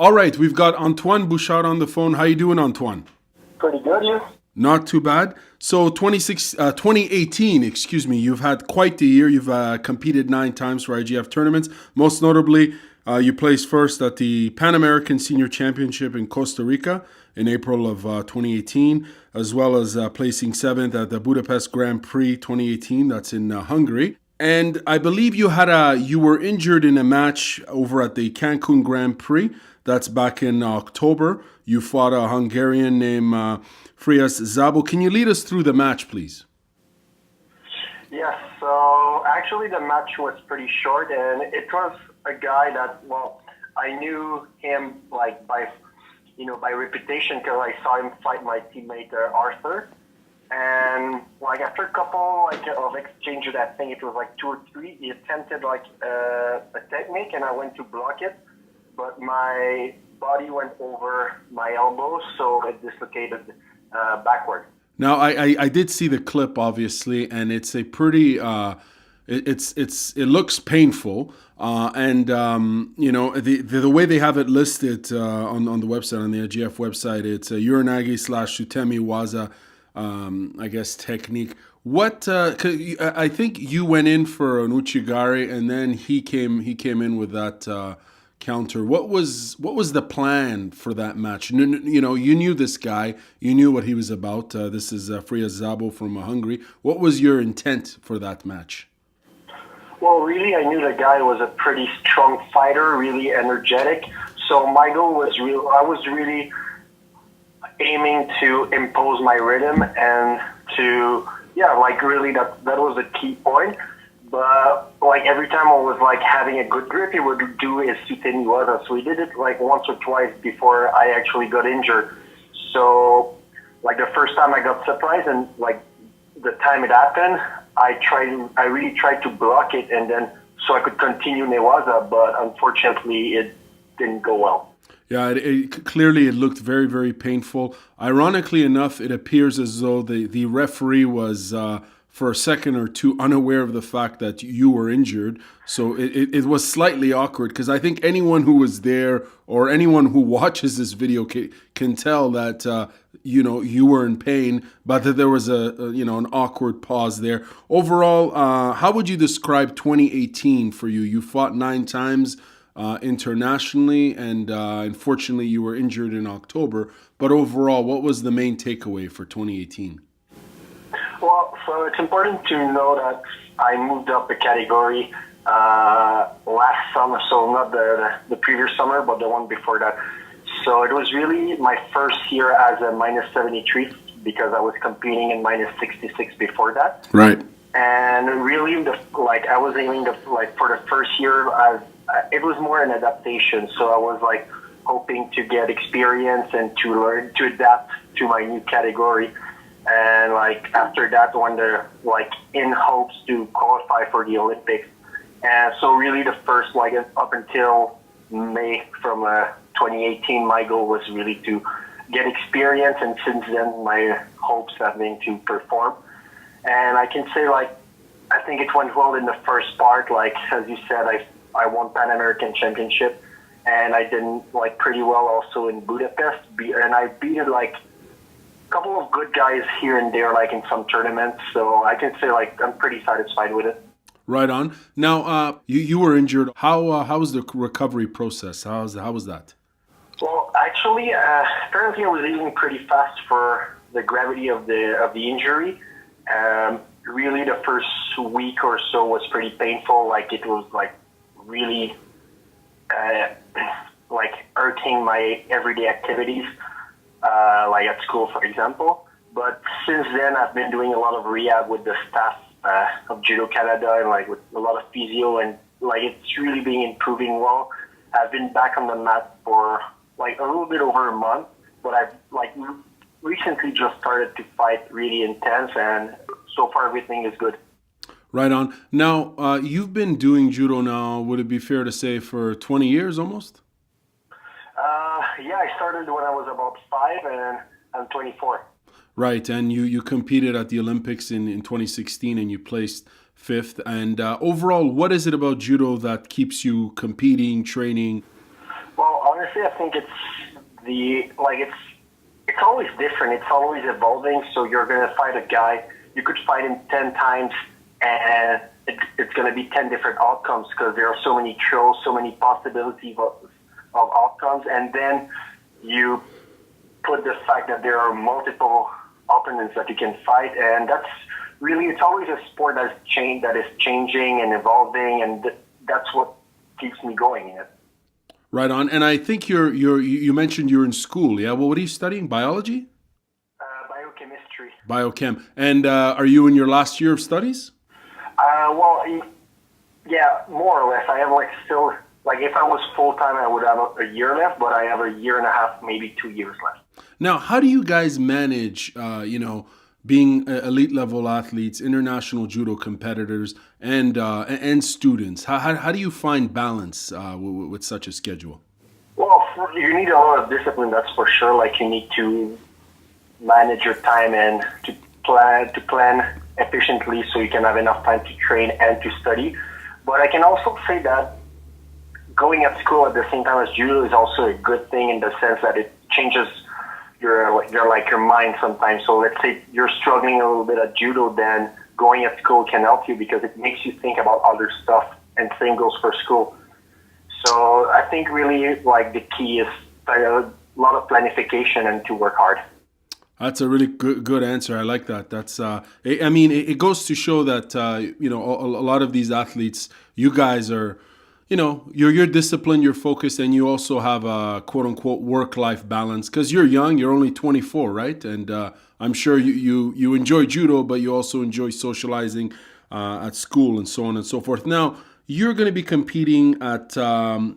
All right, we've got Antoine Bouchard on the phone. How you doing, Antoine? Pretty good, you? Not too bad. So 2018, excuse me, you've had quite the year. You've competed 9 times for IGF tournaments. Most notably, you placed first at the Pan American Senior Championship in Costa Rica in April of 2018, as well as placing 7th at the Budapest Grand Prix 2018. That's in Hungary. And I believe you were injured in a match over at the Cancun Grand Prix. That's back in October. You fought a Hungarian named Frias Sabau. Can you lead us through the match, please? Yes, so actually the match was pretty short, and it was a guy that, well, I knew him like by reputation because I saw him fight my teammate Arthur. And like after a couple of exchanges, I think it was like 2 or 3, he attempted like a technique, and I went to block it, but my body went over my elbow, so it dislocated backward. Now, I did see the clip, obviously, and it's a pretty it looks painful, and the way they have it listed on the website, on the IGF website, it's a Uranagi/Sutemi Waza, I guess, technique. What I think you went in for an Uchigari, and then he came in with that counter. What was the plan for that match? You knew this guy, you knew what he was about. This is Frias Sabau from Hungary. What was your intent for that match? Well, really, I knew the guy was a pretty strong fighter, really energetic. So my goal was I was really aiming to impose my rhythm and to, really that was the key point. But like every time I was like having a good grip, he would do his Sutemi Waza. So he did it like once or twice before I actually got injured. So like the first time I got surprised, and like the time it happened, I really tried to block it, and then so I could continue Newaza, but unfortunately it didn't go well. Yeah, clearly it looked very, very painful. Ironically enough, it appears as though the referee was for a second or two unaware of the fact that you were injured. So it was slightly awkward, because I think anyone who was there or anyone who watches this video can tell that you were in pain, but that there was an awkward pause there. Overall, how would you describe 2018 for you? You fought 9 times internationally, and unfortunately you were injured in October. But overall, what was the main takeaway for 2018? Well, so it's important to know that I moved up a category last summer, so not the previous summer, but the one before that. So it was really my first year as a minus 73, because I was competing in minus 66 before that. Right. And really, I was aiming for the first year as it was more an adaptation. So I was like hoping to get experience and to learn to adapt to my new category. And like after that, when they're like in hopes to qualify for the Olympics. And so really the first, like up until May from 2018, my goal was really to get experience. And since then, my hopes have been to perform. And I can say, like, I think it went well in the first part. Like, as you said, I won Pan American Championship, and I did like pretty well also in Budapest. And I beat like couple of good guys here and there, like in some tournaments. So I can say like I'm pretty satisfied with it. Right on. Now, you were injured. How was the recovery process? How was that? Well, actually, apparently I was healing pretty fast for the gravity of the injury. Really, the first week or so was pretty painful. Like it was like really like hurting my everyday activities. Like at school, for example. But since then, I've been doing a lot of rehab with the staff of Judo Canada, and like with a lot of physio, and like it's really been improving well. I've been back on the mat for like a little bit over a month, but I've like recently just started to fight really intense, and so far everything is good. Right on. Now, you've been doing judo now, would it be fair to say, for 20 years almost? Yeah, I started when I was about 5, and I'm 24. Right, and you competed at the Olympics in 2016, and you placed 5th. And overall, what is it about judo that keeps you competing, training? Well, honestly, I think it's always different. It's always evolving. So you're going to fight a guy. You could fight him 10 times, and it's going to be 10 different outcomes because there are so many throws, so many possibilities of outcomes. And then you put the fact that there are multiple opponents that you can fight, and that's really, it's always a sport that is changing and evolving, and that's what keeps me going in it. Right on. And I think you mentioned you're in school. Yeah. Well, what are you studying? Biology? Biochemistry. Biochem. And are you in your last year of studies? Yeah, more or less. I have still, if I was full time, I would have a year left, but I have a year and a half, maybe 2 years left. Now, how do you guys manage, being elite level athletes, international judo competitors, and students? How do you find balance with such a schedule? Well, you need a lot of discipline, that's for sure. You need to manage your time and to plan efficiently so you can have enough time to train and to study. But I can also say that going at school at the same time as judo is also a good thing in the sense that it changes your mind sometimes. So let's say you're struggling a little bit at judo, then going at school can help you because it makes you think about other stuff, and same goes for school. So I think really the key is a lot of planification and to work hard. That's a really good answer. I like that. That's it goes to show that a lot of these athletes, you guys are, you're disciplined, you're focused, and you also have a quote unquote work-life balance because you're young. You're only 24, right? And I'm sure you enjoy judo, but you also enjoy socializing at school and so on and so forth. Now, you're going to be competing at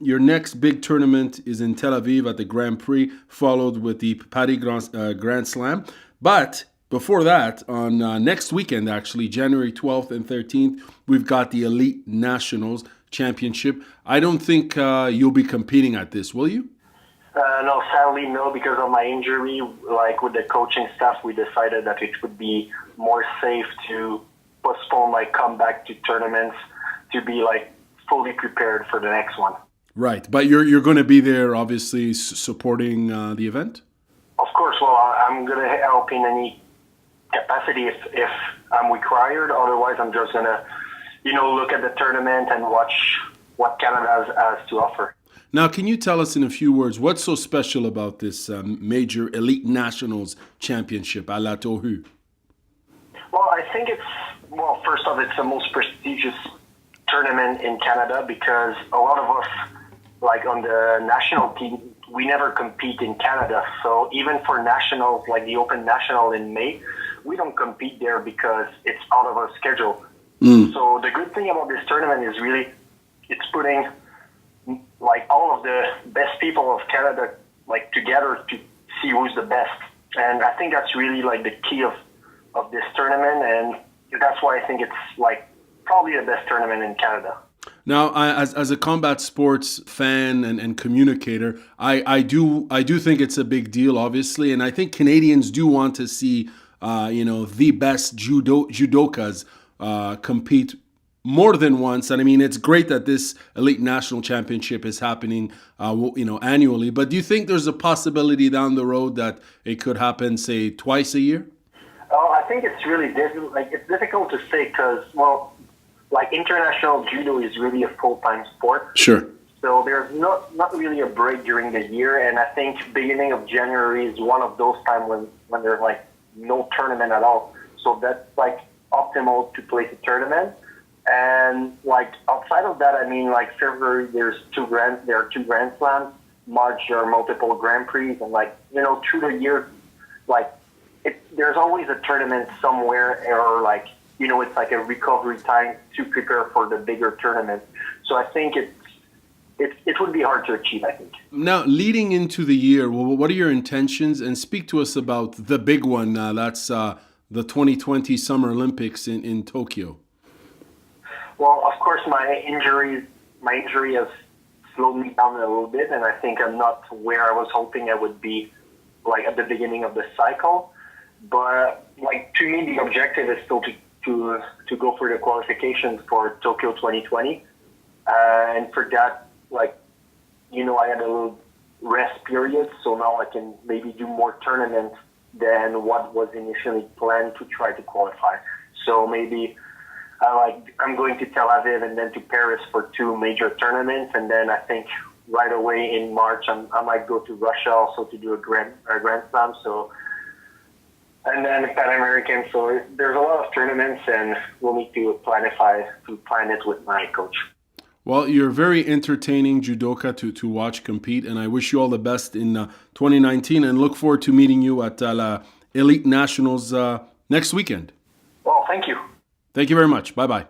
your next big tournament is in Tel Aviv at the Grand Prix, followed with the Paris Grand Slam. But before that, on next weekend, actually, January 12th and 13th, we've got the Elite Nationals Championship. I don't think you'll be competing at this, will you? No, sadly, no, because of my injury. With the coaching staff, we decided that it would be more safe to postpone my comeback to tournaments to be fully prepared for the next one. Right, but you're going to be there, obviously, supporting the event? Of course. Well, I'm going to help in any capacity if I'm required. Otherwise, I'm just going to, look at the tournament and watch what Canada has to offer. Now, can you tell us in a few words what's so special about this major Elite Nationals Championship à la Tohu? Well, I think first off, it's the most prestigious tournament in Canada because a lot of us, on the national team, we never compete in Canada. So even for nationals, the Open National in May, we don't compete there because it's out of our schedule. So the good thing about this tournament is really it's putting all of the best people of Canada together to see who's the best. And I think that's really the key of this tournament, and that's why I think it's probably the best tournament in Canada. Now, as a combat sports fan and communicator, I do think it's a big deal, obviously, and I think Canadians do want to see the best judokas compete more than once. And I mean, it's great that this Elite National Championship is happening, annually. But do you think there's a possibility down the road that it could happen, say, twice a year? Oh, I think it's really difficult. It's difficult to say because, international judo is really a full-time sport. Sure. So there's not really a break during the year, and I think beginning of January is one of those times when there's no tournament at all. So that's optimal to place a tournament. And outside of that, February there are two Grand Slams. March there are multiple Grand Prix, and through the year, there's always a tournament somewhere, or it's a recovery time to prepare for the bigger tournament. So I think it would be hard to achieve, I think. Now, leading into the year, what are your intentions? And speak to us about the big one. That's the 2020 Summer Olympics in Tokyo. Well, of course, my injury has slowed me down a little bit, and I think I'm not where I was hoping I would be, at the beginning of the cycle. But to me, the objective is still to go for the qualifications for Tokyo 2020, and for that, I had a little rest period. So now I can maybe do more tournaments than what was initially planned to try to qualify. So maybe I'm going to Tel Aviv and then to Paris for 2 major tournaments, and then I think right away in March I might go to Russia also to do a Grand Slam. So, and then Pan American. So there's a lot of tournaments, and we'll need to plan it with my coach. Well, you're a very entertaining judoka to watch compete, and I wish you all the best in 2019, and look forward to meeting you at La Elite Nationals next weekend. Well, thank you. Thank you very much. Bye-bye.